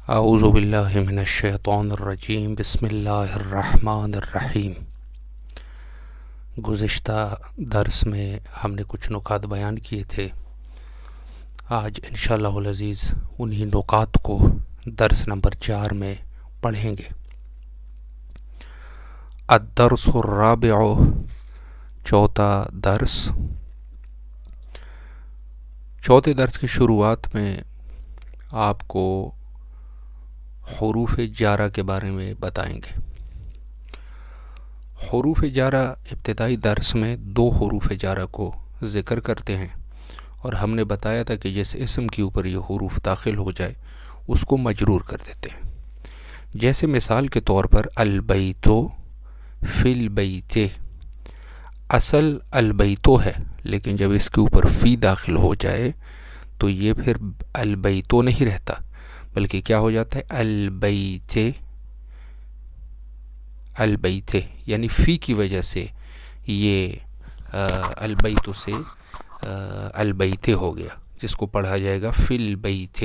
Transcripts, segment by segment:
اعوذ باللہ من الشیطان الرجیم بسم اللہ الرحمن الرحیم۔ گزشتہ درس میں ہم نے کچھ نکات بیان کیے تھے۔ آج انشاءاللہ العزیز انہی نکات کو درس نمبر 4 میں پڑھیں گے۔ الدرس الرابع، چوتھا درس۔ چوتھے درس کی شروعات میں آپ کو حروف جارہ کے بارے میں بتائیں گے۔ حروف جارہ ابتدائی درس میں 2 حروف جارہ کو ذکر کرتے ہیں، اور ہم نے بتایا تھا کہ جس اسم کے اوپر یہ حروف داخل ہو جائے اس کو مجرور کر دیتے ہیں۔ جیسے مثال کے طور پر البیتو فی البیت، اصل البیتو ہے، لیکن جب اس کے اوپر فی داخل ہو جائے تو یہ پھر البیتو نہیں رہتا، بلکہ کیا ہو جاتا ہے البیت، البیت، یعنی فی کی وجہ سے یہ البیت سے البیت ہو گیا، جس کو پڑھا جائے گا فی البیت،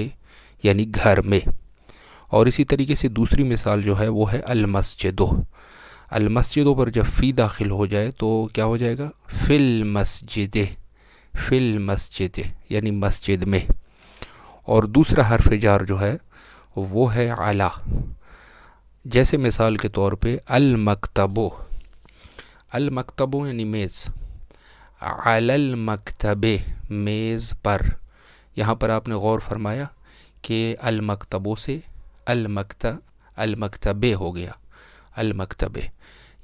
یعنی گھر میں۔ اور اسی طریقے سے دوسری مثال جو ہے وہ ہے المسجدو، المسجدوں پر جب فی داخل ہو جائے تو کیا ہو جائے گا فی المسجد، فی المسجد یعنی مسجد میں۔ اور دوسرا حرف جار جو ہے وہ ہے علی، جیسے مثال کے طور پہ المکتبو، المکتبو یعنی میز، علی المکتب میز پر۔ یہاں پر آپ نے غور فرمایا کہ المکتبو سے المکتبے ہو گیا، المکتبے،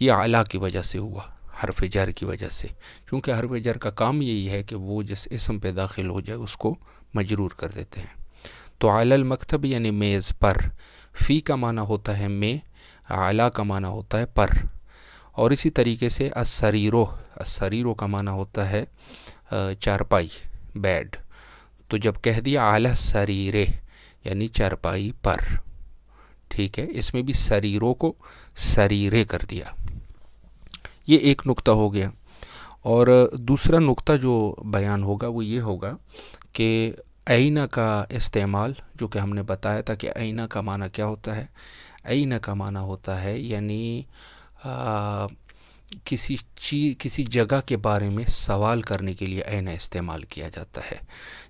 یہ علی کی وجہ سے ہوا، حرف جر کی وجہ سے، چونکہ حرف جر کا کام یہی ہے کہ وہ جس اسم پہ داخل ہو جائے اس کو مجرور کر دیتے ہیں۔ تو علی المکتب یعنی میز پر، فی کا معنی ہوتا ہے میں، علی کا معنی ہوتا ہے پر۔ اور اسی طریقے سے السریرو، السریرو کا معنی ہوتا ہے چارپائی، بیڈ، تو جب کہہ دیا علی السریرے یعنی چارپائی پر، ٹھیک ہے، اس میں بھی سریروں کو سریرے کر دیا۔ یہ ایک نقطہ ہو گیا۔ اور دوسرا نقطہ جو بیان ہوگا وہ یہ ہوگا کہ اینہ کا استعمال، جو کہ ہم نے بتایا تھا کہ اینہ کا معنی کیا ہوتا ہے۔ اینہ کا معنی ہوتا ہے یعنی کسی جگہ کے بارے میں سوال کرنے کے لیے اینہ استعمال کیا جاتا ہے۔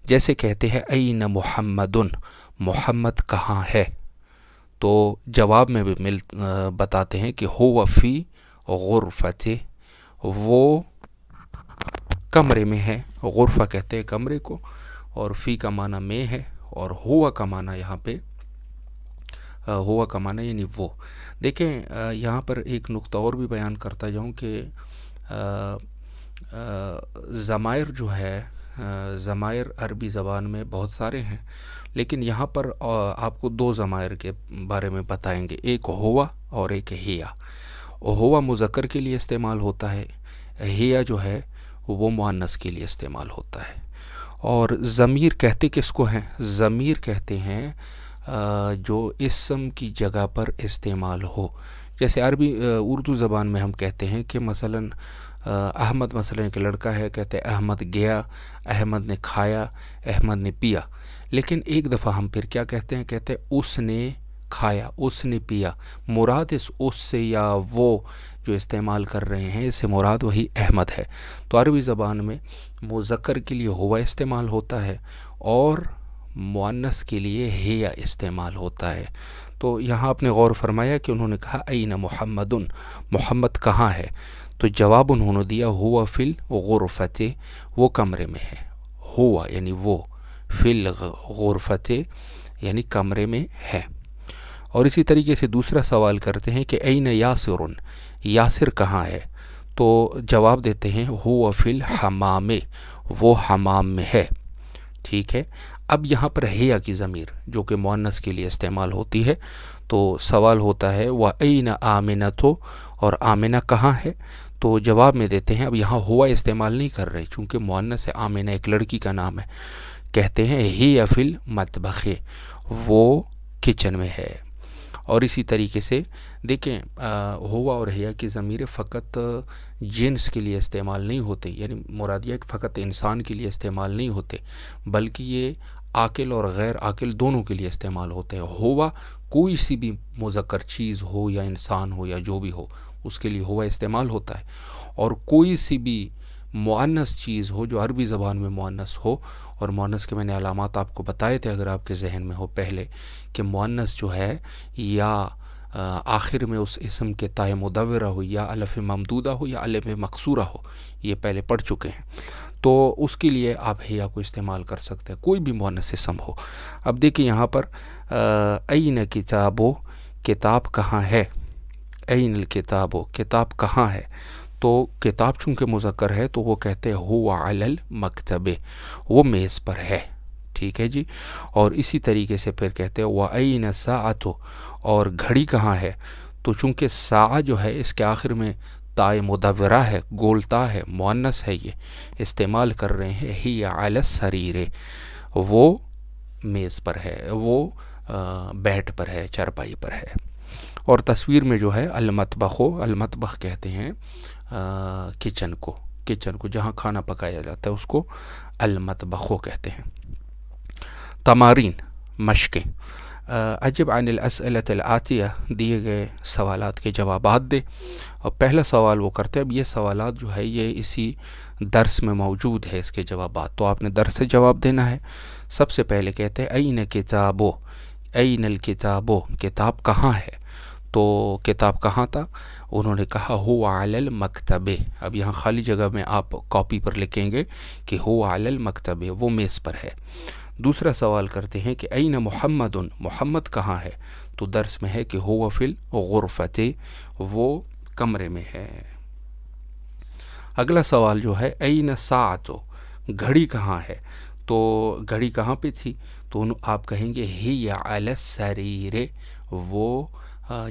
جیسے کہتے ہیں این محمدن، محمد کہاں ہے، تو جواب میں بھی بتاتے ہیں کہ ہو فی غرفت، وہ کمرے میں ہے، غرفہ کہتے ہیں کمرے کو، اور فی کا معنی میں ہے، اور ہوا کا معنی یہاں پہ ہوا کا معنی یعنی وہ۔ دیکھیں یہاں پر ایک نقطہ اور بھی بیان کرتا جاؤں کہ ضمائر جو ہے، ضمائر عربی زبان میں بہت سارے ہیں، لیکن یہاں پر آپ کو 2 ضمائر کے بارے میں بتائیں گے، ایک ہوا اور ایک ہیا۔ ہوا مذکر کے لیے استعمال ہوتا ہے، ہیا جو ہے وہ مؤنث کے لیے استعمال ہوتا ہے۔ اور ضمیر کہتے کس کو ہیں؟ ضمیر کہتے ہیں جو اسم کی جگہ پر استعمال ہو۔ جیسے اردو زبان میں ہم کہتے ہیں کہ مثلا احمد مثلا ایک لڑکا ہے، کہتے ہیں احمد گیا، احمد نے کھایا، احمد نے پیا، لیکن ایک دفعہ ہم پھر کیا کہتے ہیں، کہتے ہیں اس نے کھایا، اس نے پیا، مراد اس سے یا وہ جو استعمال کر رہے ہیں اس سے مراد وہی احمد ہے۔ تو عربی زبان میں مذکر کے لیے ہوا استعمال ہوتا ہے اور مؤنث کے لیے ہیا استعمال ہوتا ہے۔ تو یہاں آپ نے غور فرمایا کہ انہوں نے کہا این محمدن، محمد کہاں ہے، تو جواب انہوں نے دیا ہوا فی الغرفت، وہ کمرے میں ہے، ہوا یعنی وہ، فی الغرفت یعنی کمرے میں ہے۔ اور اسی طریقے سے دوسرا سوال کرتے ہیں کہ این یاسر، یاسر کہاں ہے، تو جواب دیتے ہیں ہوا فی الحمام، وہ حمام میں ہے، ٹھیک ہے۔ اب یہاں پر ہیا کی ضمیر جو کہ مؤنث کے لیے استعمال ہوتی ہے، تو سوال ہوتا ہے وَأَيْنَ آمِنَةُ، اور آمنہ کہاں ہے، تو جواب میں دیتے ہیں، اب یہاں ہوا استعمال نہیں کر رہے چونکہ مؤنث ہے، آمنہ ایک لڑکی کا نام ہے، کہتے ہیں ہی فی المطبخ، وہ کچن میں ہے۔ اور اسی طریقے سے دیکھیں ہوا اور ہیا کی ضمیر فقط جنس کے لیے استعمال نہیں ہوتے، یعنی مراد یہ کہ فقط انسان کے لیے استعمال نہیں ہوتے، بلکہ یہ عاقل اور غیر عاقل دونوں کے لیے استعمال ہوتے ہیں۔ ہوا کوئی سی بھی مذکر چیز ہو یا انسان ہو یا جو بھی ہو، اس کے لیے ہوا استعمال ہوتا ہے، اور کوئی سی بھی مؤنث چیز ہو جو عربی زبان میں مؤنث ہو، اور مؤنث کے میں نے علامات آپ کو بتائے تھے اگر آپ کے ذہن میں ہو پہلے، کہ مؤنث جو ہے یا آخر میں اس اسم کے تائے مدورہ ہو، یا الف ممدودہ ہو، یا الف مقصورہ ہو، یہ پہلے پڑھ چکے ہیں، تو اس کے لیے آپ ہیا کو استعمال کر سکتے ہیں، کوئی بھی مؤنث اسم ہو۔ اب دیکھیں یہاں پر این کتابو، کتاب کہاں ہے، این الکتابو، کتاب کہاں ہے، تو کتاب چونکہ مذکر ہے تو وہ کہتے ہیں ہو علی المکتب، وہ میز پر ہے، ٹھیک ہے جی۔ اور اسی طریقے سے پھر کہتے ہیں وَأَيْنَ السَّاعَةُ، اور گھڑی کہاں ہے، تو چونکہ ساعہ جو ہے اس کے آخر میں تائے مدورہ ہے، گولتا ہے، مؤنث ہے، یہ استعمال کر رہے ہیں ہی علی السریر، وہ میز پر ہے، وہ بیڈ پر ہے، چارپائی پر ہے۔ اور تصویر میں جو ہے المطبخ، المطبخ کہتے ہیں کچن کو جہاں کھانا پکایا جاتا ہے اس کو المطبخ کہتے ہیں۔ تمارین، مشقیں، اجب عن الاسئلۃ الآتیہ، دیے گئے سوالات کے جوابات دے۔ اور پہلا سوال وہ کرتے ہیں، اب یہ سوالات جو ہے یہ اسی درس میں موجود ہے، اس کے جوابات، تو آپ نے درس سے جواب دینا ہے۔ سب سے پہلے کہتے ہیں این کتابو، این الکتابو، کتاب کہاں ہے، تو کتاب کہاں تھا، انہوں نے کہا ہو علی المکتب۔ اب یہاں خالی جگہ میں آپ کاپی پر لکھیں گے کہ ہو علی المکتب، وہ میز پر ہے۔ دوسرا سوال کرتے ہیں کہ این محمد، محمد کہاں ہے، تو درس میں ہے کہ ہو فی الغرفۃ، وہ کمرے میں ہے۔ اگلا سوال جو ہے این الساعۃ، گھڑی کہاں ہے، تو گھڑی کہاں پہ تھی، تو آپ کہیں گے ہی علی السریر، وہ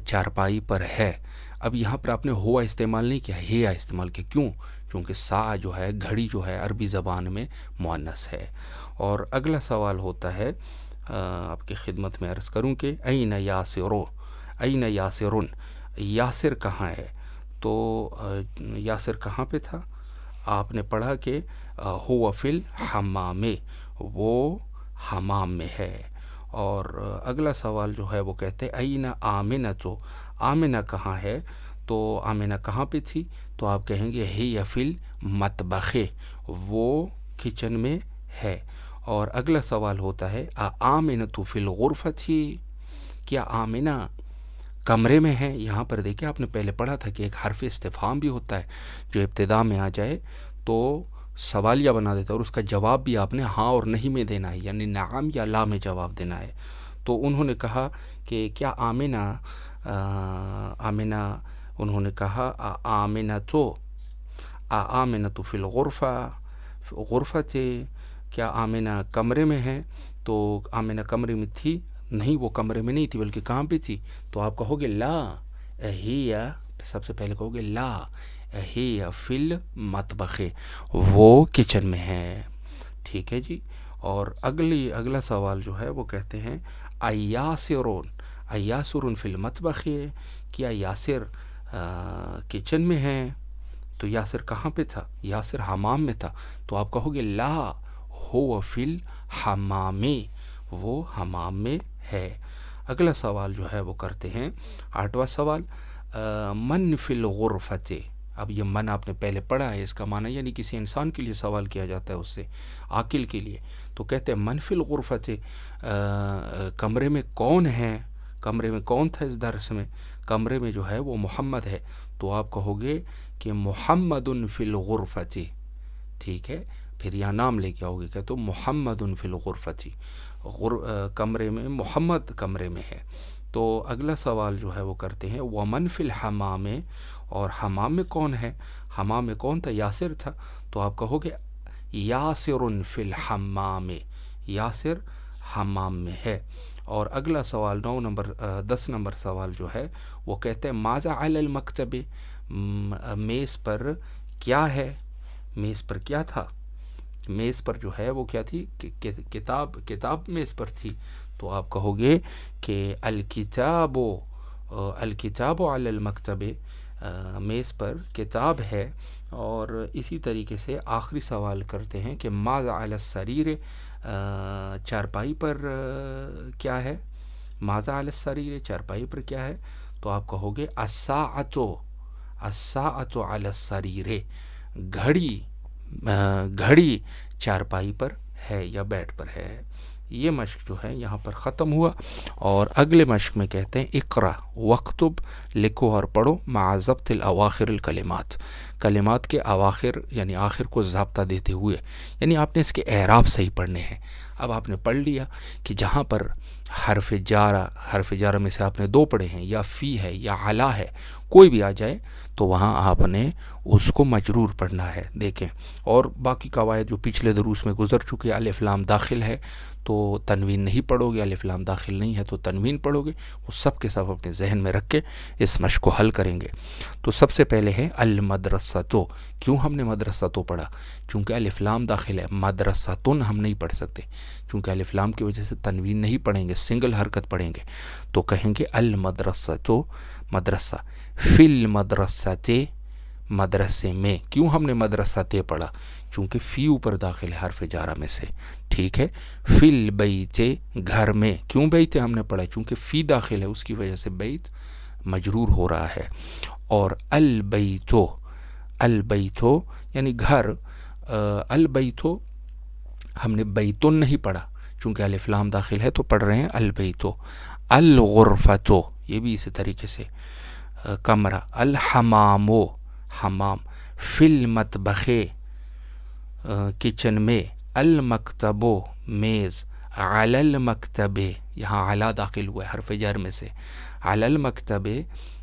چارپائی پر ہے۔ اب یہاں پر آپ نے ہوا استعمال نہیں کیا، ہیا استعمال کیا، کیوں، چونکہ ساعہ جو ہے، گھڑی جو ہے عربی زبان میں مؤنث ہے۔ اور اگلا سوال ہوتا ہے، آپ کی خدمت میں عرض کروں کہ این یاسرو، این یاسرن، یاسر کہاں ہے، تو یاسر کہاں پہ تھا، آپ نے پڑھا کہ ہو فی الحمام، وہ حمام میں ہے۔ اور اگلا سوال جو ہے وہ کہتے ہیں این آمنۃ، آمنہ کہاں ہے، تو آمنہ کہاں پہ تھی، تو آپ کہیں گے ہی فی المطبخ، وہ کچن میں ہے۔ اور اگلا سوال ہوتا ہے آمنۃ فی الغرفۃ، کیا آمنہ کمرے میں ہے، یہاں پر دیکھیں آپ نے پہلے پڑھا تھا کہ ایک حرف استفہام بھی ہوتا ہے جو ابتدا میں آ جائے تو سوالیہ بنا دیتا ہے، اور اس کا جواب بھی آپ نے ہاں اور نہیں میں دینا ہے، یعنی نعم یا لا میں جواب دینا ہے۔ تو انہوں نے کہا کہ کیا آمنہ، آمنہ انہوں نے کہا آمنۃ، آمنۃ فی الغرفہ، غرفۃ، کیا آمنہ کمرے میں ہے، تو آمنہ کمرے میں تھی، نہیں وہ کمرے میں نہیں تھی بلکہ کہاں پہ تھی، تو آپ کہو گے لا ہی، سب سے پہلے کہو گے لا ہی فی المطبخ، وہ کچن میں ہے، ٹھیک ہے جی۔ اور اگلا سوال جو ہے وہ کہتے ہیں ایاسرون، ایاسرون فی المطبخ، کیا یاسر کچن میں ہے، تو یاسر کہاں پہ تھا، یاسر حمام میں تھا، تو آپ کہو گے لا ہو فی الحمام، وہ حمام میں ہے۔ اگلا سوال جو ہے وہ کرتے ہیں 8واں سوال من فی الغرفۃ، اب یہ من آپ نے پہلے پڑھا ہے، اس کا معنی یعنی کسی انسان کے لیے سوال کیا جاتا ہے، اس سے عاقل کے لیے، تو کہتے ہیں من فی الغرفۃ، کمرے میں کون ہے، کمرے میں کون تھا، اس درس میں کمرے میں جو ہے وہ محمد ہے، تو آپ کہو گے کہ محمد فی الغرفۃ، ٹھیک ہے، پھر یہاں نام لے کے آؤ گے کہ تو محمد فی الغرفۃ، کمرے میں، محمد کمرے میں ہے۔ تو اگلا سوال جو ہے وہ کرتے ہیں ومن فی الحمام، اور حمام میں کون ہے، حمام میں کون تھا، یاسر تھا، تو آپ کہو گے یاسر فی الحمام، یاسر حمام میں ہے۔ اور اگلا سوال 10 نمبر سوال جو ہے وہ کہتے ہیں ماذا علی المکتب، میز پر کیا ہے، میز پر کیا تھا، میز پر جو ہے وہ کیا تھی، کتاب میز پر تھی، تو آپ کہو گے کہ الکتاب علی المکتب، میز پر کتاب ہے۔ اور اسی طریقے سے آخری سوال کرتے ہیں کہ ماذا علی السریر، چارپائی پر کیا ہے؟ ماذا علی السریر، چارپائی پر کیا ہے؟ تو آپ کہو گے الساعۃ، الساعۃ علی السریر، گھڑی، گھڑی چارپائی پر ہے یا بیڈ پر ہے۔ یہ مشق جو ہے یہاں پر ختم ہوا، اور اگلے مشق میں کہتے ہیں اقرا وقتب، لکھو اور پڑھو، مع ضبط الاواخر الکلمات، کلمات کے اواخر یعنی آخر کو ضابطہ دیتے ہوئے، یعنی آپ نے اس کے اعراب صحیح پڑھنے ہیں۔ اب آپ نے پڑھ لیا کہ جہاں پر حرف جارہ، حرف جارہ میں سے آپ نے دو پڑھے ہیں، یا فی ہے یا علا ہے، کوئی بھی آ جائے تو وہاں آپ نے اس کو مجرور پڑھنا ہے۔ دیکھیں، اور باقی قواعد جو پچھلے دروس میں گزر چکے، الف لام داخل ہے تو تنوین نہیں پڑھو گے، الف لام داخل نہیں ہے تو تنوین پڑھو گے، وہ سب کے سب اپنے ذہن میں رکھ کے اس مشق کو حل کریں گے۔ تو سب سے پہلے ہے المدرسۃ، کیوں ہم نے مدرسۃ پڑھا؟ چونکہ الف لام داخل ہے، مدرسۃن ہم نہیں پڑھ سکتے، چونکہ الف لام کی وجہ سے تنوین نہیں پڑھیں گے، سنگل حرکت پڑھیں گے، تو کہیں گے المدرسۃ، مدرسہ، فی المدرسۃ، مدرسے میں۔ کیوں ہم نے مدرسۃ پڑھا؟ چونکہ فی اوپر داخل ہے حرف جارہ میں سے، ٹھیک ہے۔ فی البیت، گھر میں، کیوں بیت ہم نے پڑھا؟ چونکہ فی داخل ہے، اس کی وجہ سے بیت مجرور ہو رہا ہے۔ اور البیتو، البیتو یعنی گھر، البیتو ہم نے بیتن نہیں پڑھا، چونکہ الف لام داخل ہے تو پڑھ رہے ہیں البیتو۔ الغرفتو، یہ بھی اسی طریقے سے کمرہ۔ الحمامو، حمام۔ فی المطبخ، کچن میں۔ المکتبو، میز۔ علی المکتب، یہاں علا داخل ہوا ہے حرف جر میں سے، علی المکتب،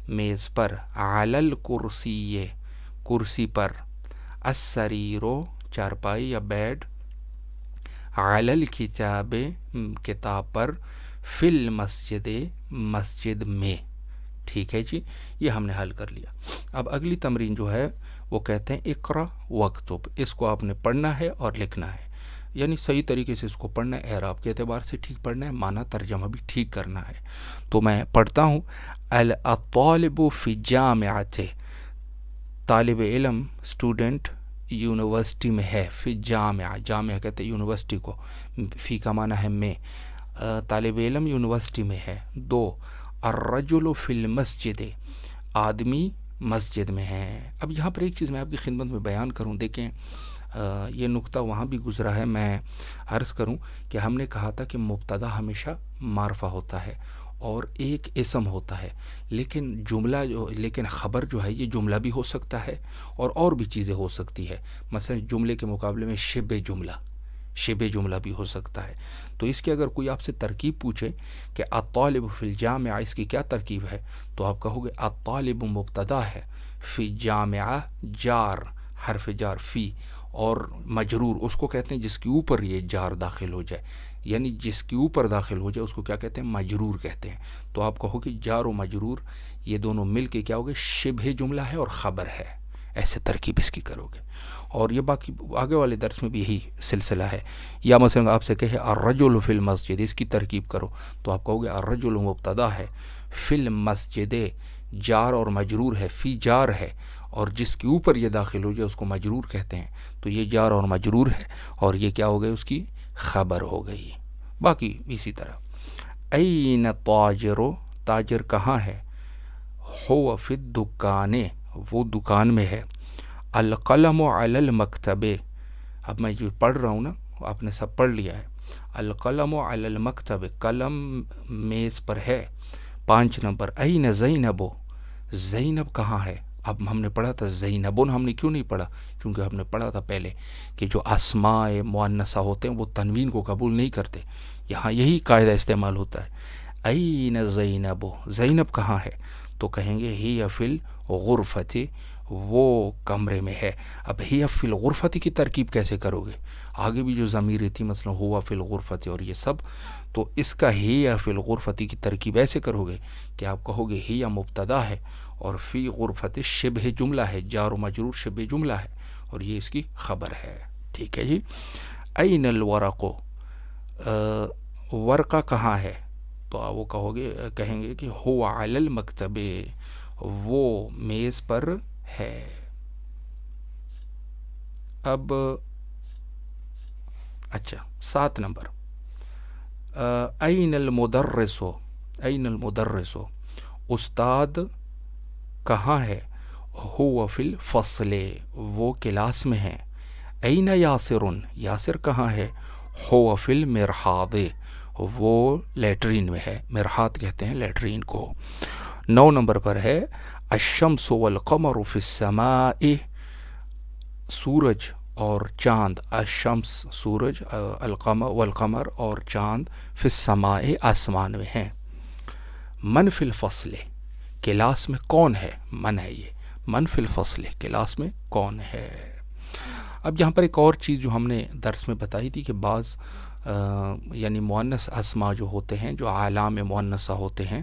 میز پر۔ علی الکرسی، کرسی پر۔ السریرو، چارپائی یا بیڈ۔ علی الکتاب، کتاب پر۔ فی المسجد، مسجد میں، ٹھیک ہے جی، یہ ہم نے حل کر لیا۔ اب اگلی تمرین جو ہے وہ کہتے ہیں اقرا وکتب، اس کو آپ نے پڑھنا ہے اور لکھنا ہے، یعنی صحیح طریقے سے اس کو پڑھنا ہے، اعراب کے اعتبار سے ٹھیک پڑھنا ہے، معنی ترجمہ بھی ٹھیک کرنا ہے۔ تو میں پڑھتا ہوں، الطالب فی جامعۃ، طالب علم، اسٹوڈنٹ یونیورسٹی میں ہے، فی جامعہ، جامعہ کہتے ہیں یونیورسٹی کو، فی کا معنی ہے میں، طالب علم یونیورسٹی میں ہے۔ دو، الرجل فی المسجد، آدمی مسجد میں ہے۔ اب یہاں پر ایک چیز میں آپ کی خدمت میں بیان کروں، دیکھیں یہ نقطہ وہاں بھی گزرا ہے، میں عرض کروں کہ ہم نے کہا تھا کہ مبتدا ہمیشہ معرفہ ہوتا ہے اور ایک اسم ہوتا ہے، لیکن جملہ لیکن خبر جو ہے یہ جملہ بھی ہو سکتا ہے اور بھی چیزیں ہو سکتی ہے، مثلا جملے کے مقابلے میں شبہ جملہ بھی ہو سکتا ہے۔ تو اس کی اگر کوئی آپ سے ترکیب پوچھے کہ الطالب فی الجامعہ، اس کی کیا ترکیب ہے، تو آپ کہو گے الطالب مبتدا ہے، فی جامعہ جار، حرف جار فی، اور مجرور اس کو کہتے ہیں جس کے اوپر یہ جار داخل ہو جائے، یعنی جس کے اوپر داخل ہو جائے اس کو کیا کہتے ہیں؟ مجرور کہتے ہیں۔ تو آپ کہو کہ جار و مجرور یہ دونوں مل کے کیا ہوگے؟ شبہ جملہ ہے اور خبر ہے، ایسے ترکیب اس کی کرو گے۔ اور یہ باقی آگے والے درس میں بھی یہی سلسلہ ہے۔ یا مثلا آپ سے کہے الرجل فی المسجد، اس کی ترکیب کرو تو آپ کہو گے الرجل مبتدا ہے، فی المسجد جار اور مجرور ہے، فی جار ہے، اور جس کے اوپر یہ داخل ہو جائے اس کو مجرور کہتے ہیں، تو یہ جار اور مجرور ہے، اور یہ کیا ہو گئی؟ اس کی خبر ہو گئی۔ باقی اسی طرح این تاجر، تاجر کہاں ہے؟ ہو فی الدکان، وہ دکان میں ہے۔ القلم علی المکتب، اب میں جو پڑھ رہا ہوں نا آپ نے سب پڑھ لیا ہے، القلم علی المکتب، قلم میز پر ہے۔ 5 نمبر، این زینب، زینب کہاں ہے؟ اب ہم نے پڑھا تھا زینبن، ہم نے کیوں نہیں پڑھا؟ چونکہ ہم نے پڑھا تھا پہلے کہ جو اسماء مؤنثہ ہوتے ہیں وہ تنوین کو قبول نہیں کرتے، یہاں یہی قاعدہ استعمال ہوتا ہے۔ این زینب، زینب کہاں ہے؟ تو کہیں گے ہی فی الغرفۃ، وہ کمرے میں ہے۔ اب ہی فی الغرفۃ کی ترکیب کیسے کرو گے؟ آگے بھی جو ضمیریں تھی مثلا ہوا فی الغرفۃ اور یہ سب، تو اس کا ہی فی الغرفۃ کی ترکیب ایسے کرو گے کہ آپ کہو گے ہی مبتدا ہے اور فی غرفت شبہ جملہ ہے، جار و مجرور شبہ جملہ ہے، اور یہ اس کی خبر ہے، ٹھیک ہے جی۔ این الورق، ورقہ کہاں ہے؟ تو وہ کہیں گے کہ ہو علی المکتب، وہ میز پر ہے۔ اب اچھا 7 نمبر، این المدرسو، این المدرسو، استاد کہاں ہے؟ ہو فی الفصل، وہ کلاس میں ہے۔ این یاسر، یاسر کہاں ہے؟ ہو فی المرحاض، وہ لیٹرین میں ہے، مرحاض کہتے ہیں لیٹرین کو۔ 9 نمبر پر ہے الشمس والقمر فی السماء، سورج اور چاند، الشمس سورج، القمر والقمر اور چاند، فی السماء آسمان میں ہیں۔ من فی الفصل، کلاس میں کون ہے؟ من ہے یہ، من فی الفصل، کلاس میں کون ہے؟ اب یہاں پر ایک اور چیز جو ہم نے درس میں بتائی تھی کہ بعض یعنی مؤنث اسما جو ہوتے ہیں، جو اعلام مؤنثہ ہوتے ہیں،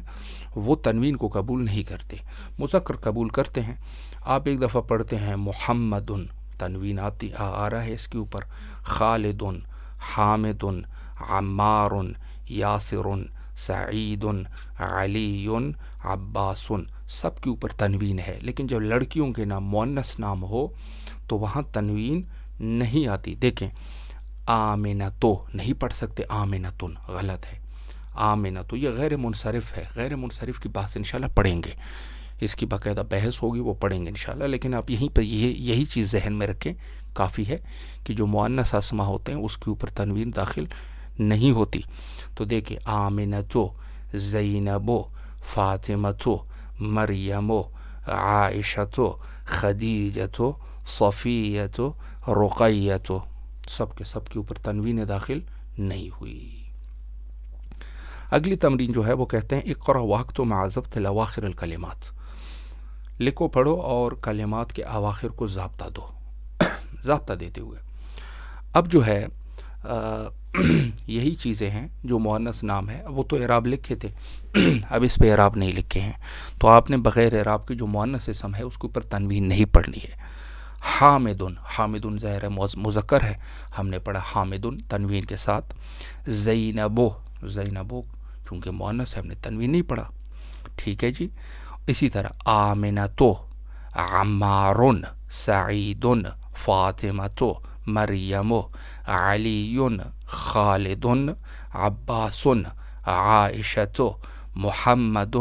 وہ تنوین کو قبول نہیں کرتے، مذکر قبول کرتے ہیں۔ آپ ایک دفعہ پڑھتے ہیں محمد، تنوین آ رہا ہے اس کے اوپر، خالد، حامد، عمار، یاسر، سعید، علی، عباس، سب کے اوپر تنوین ہے۔ لیکن جب لڑکیوں کے نام مؤنث نام ہو تو وہاں تنوین نہیں آتی۔ دیکھیں آمنتو نہیں پڑھ سکتے، آمنتن غلط ہے، آمنتو یہ غیر منصرف ہے، غیر منصرف کی بات انشاءاللہ پڑھیں گے، اس کی باقاعدہ بحث ہوگی، وہ پڑھیں گے انشاءاللہ۔ لیکن آپ یہیں پر یہی چیز ذہن میں رکھیں، کافی ہے کہ جو مؤنث اسما ہوتے ہیں اس کے اوپر تنوین داخل نہیں ہوتی۔ تو دیکھیں آمنتو، زینبو، فاطمتو، مریمو، عائشتو، خدیجتو، صفیتو، رقیتو، سب کے اوپر تنوین داخل نہیں ہوئی۔ اگلی تمرین جو ہے وہ کہتے ہیں اقرأ واکتب مع ضبط اواخر الکلمات، لکھو پڑھو اور کلمات کے اواخر کو ضابطہ دو، ضابطہ دیتے ہوئے۔ اب جو ہے یہی چیزیں ہیں جو مؤنث نام ہے، وہ تو اعراب لکھے تھے، اب اس پہ اعراب نہیں لکھے ہیں، تو آپ نے بغیر اعراب کے جو مؤنث اسم ہے اس کے اوپر تنوین نہیں پڑھنی ہے۔ حامد، حامد ظاہر ہے مذکر ہے، ہم نے پڑھا حامد تنوین کے ساتھ۔ زینبو، زینبو چونکہ مؤنث ہے ہم نے تنوین نہیں پڑھا، ٹھیک ہے جی۔ اسی طرح آمنتو، عمار، سعید، فاطمتو، مریم، علی، خالد، عباس، عائشہ، محمد،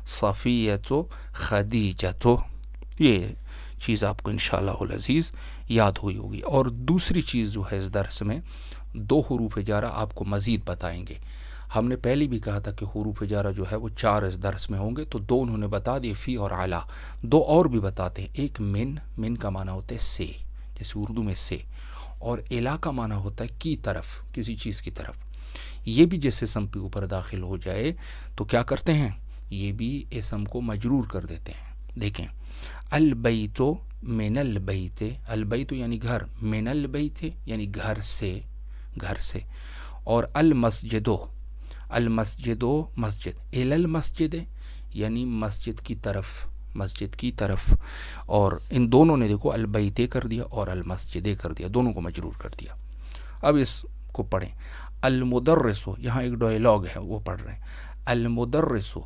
صفیہ، خدیجہ، یہ چیز آپ کو انشاءاللہ العزیز یاد ہوئی ہوگی۔ اور دوسری چیز جو ہے اس درس میں 2 حروف جارہ آپ کو مزید بتائیں گے۔ ہم نے پہلے بھی کہا تھا کہ حروف جارہ جو ہے وہ 4 اس درس میں ہوں گے، تو 2 انہوں نے بتا دیے، فی اور علی، 2 اور بھی بتاتے ہیں۔ ایک من کا معنی ہوتا ہے سے، جیسے اردو میں سے، اور الا کا معنی ہوتا ہے کی طرف، کسی چیز کی طرف۔ یہ بھی جس اسم کے اوپر داخل ہو جائے تو کیا کرتے ہیں، یہ بھی اسم کو مجرور کر دیتے ہیں۔ دیکھیں البیت، من البیت، البیت یعنی گھر، من البیت یعنی گھر سے، گھر سے۔ اور المسجد، المسجد مسجد، الی المسجد یعنی مسجد کی طرف، مسجد کی طرف۔ اور ان دونوں نے دیکھو البیت کر دیا اور المسجد کر دیا، دونوں کو مجرور کر دیا۔ اب اس کو پڑھیں، المدرس، یہاں ایک ڈائلاگ ہے وہ پڑھ رہے ہیں۔ المدرس،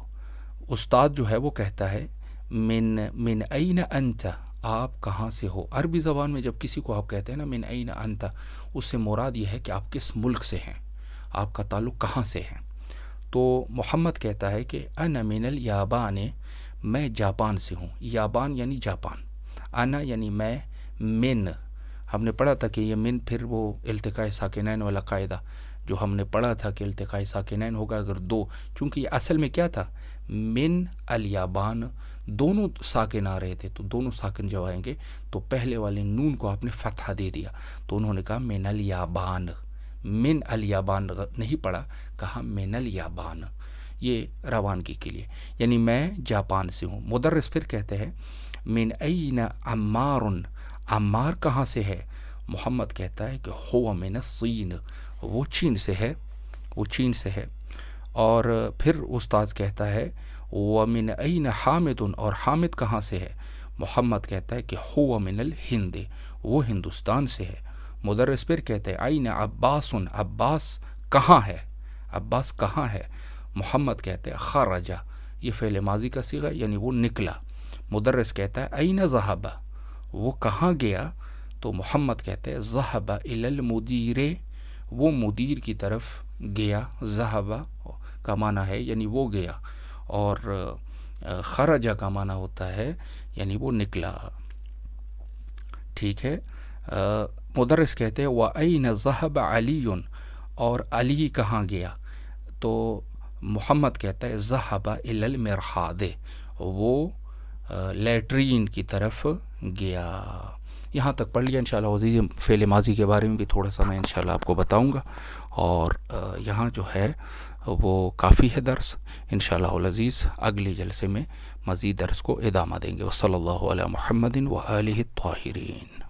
استاد جو ہے وہ کہتا ہے من این انت، آپ کہاں سے ہو۔ عربی زبان میں جب کسی کو آپ کہتے ہیں نا من این انت، اس سے مراد یہ ہے کہ آپ کس ملک سے ہیں، آپ کا تعلق کہاں سے ہے۔ تو محمد کہتا ہے کہ انا من الیابان، میں جاپان سے ہوں، یابان یعنی جاپان، انا یعنی میں، من ہم نے پڑھا تھا کہ یہ من پھر وہ التقاء ساکنین والا قاعدہ جو ہم نے پڑھا تھا کہ التقاء ساکنین ہوگا اگر 2، چونکہ یہ اصل میں کیا تھا، من الیابان، دونوں ساکن آ رہے تھے، تو دونوں ساکن جب آئیں گے تو پہلے والے نون کو آپ نے فتحہ دے دیا، تو انہوں نے کہا من الیابان، من الیابان نہیں پڑھا، کہا من الیابان، یہ روانگی کے لیے، یعنی میں جاپان سے ہوں۔ مدرس پھر کہتے ہیں من این عمار، عمار کہاں سے ہے۔ محمد کہتا ہے کہ ہو من الصین، وہ چین سے ہے، وہ چین سے ہے۔ اور پھر استاد کہتا ہے ومن این حامد، اور حامد کہاں سے ہے۔ محمد کہتا ہے کہ ہو من الہند، وہ ہندوستان سے ہے۔ مدرس پھر کہتے ہیں این عباس، عباس کہاں ہے، عباس کہاں ہے۔ محمد کہتے ہیں خرجہ، یہ فعل ماضی کا صیغہ یعنی وہ نکلا۔ مدرس کہتا ہے این ذهب، وہ کہاں گیا، تو محمد کہتے ہیں ذهب الی المدیر، وہ مدیر کی طرف گیا، ذہبہ کا معنی ہے یعنی وہ گیا، اور خرجہ کا معنی ہوتا ہے یعنی وہ نکلا. ٹھیک ہے. مدرس کہتے ہیں وَأَيْنَ ذَهَبَ عَلِيٌّ، اور علی کہاں گیا؟ تو محمد کہتا ہے ذَهَبَ إِلَى الْمِرْحَاضِ، وہ لیٹرین کی طرف گیا. یہاں تک پڑھ لیا انشاءاللہ عزیز. فعل ماضی کے بارے میں بھی تھوڑا سا میں انشاءاللہ آپ کو بتاؤں گا، اور یہاں جو ہے وہ کافی ہے درس. انشاءاللہ العزیز اگلے جلسے میں مزید درس کو ادامہ دیں گے. وصلی اللہ علی محمد و آلہ الطاہرین.